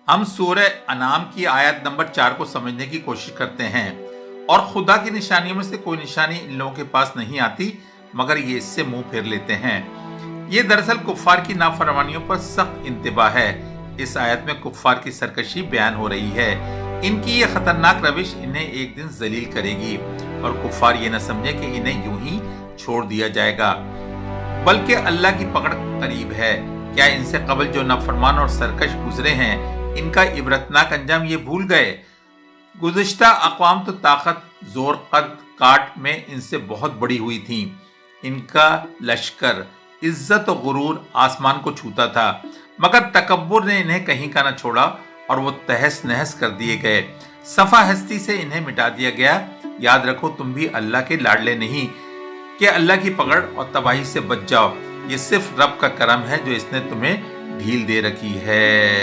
हम सूरह अनाम की आयत नंबर 4 को समझने की कोशिश करते हैं और खुदा की निशानियों में से कोई निशानी इन लोगों के पास नहीं आती, मगर ये इससे मुंह फेर लेते हैं। ये दरअसल कुफ्फार की नाफरमानियों पर सख्त इंतबाह है। इस आयत में कुफ्फार की सरकशी बयान हो रही है। इनकी ये खतरनाक रविश इन्हें एक दिन जलील करेगी और कुफ्फार ये न समझे कि इन्हें यूं ही छोड़ दिया जाएगा, बल्कि अल्लाह की पकड़ करीब है। क्या इनसे कबल जो नाफरमान और सरकश गुजरे हैं, इनका इबरतनाक अंजाम ये भूल गए? गुज़िश्ता अक़वाम तो ताकत, जोर, कद काट में इनसे बहुत बड़ी हुई थी। इनका लश्कर, इज्जत और गुरूर आसमान को छूता था, मगर तकब्बुर ने इन्हें कहीं का न छोड़ा और वो तहस नहस कर दिए गए। सफा हस्ती से इन्हें मिटा दिया गया। याद रखो, तुम भी अल्लाह के लाडले नहीं कि अल्लाह की पकड़ और तबाही से बच जाओ। ये सिर्फ रब का करम है जो इसने तुम्हें ढील दे रखी है।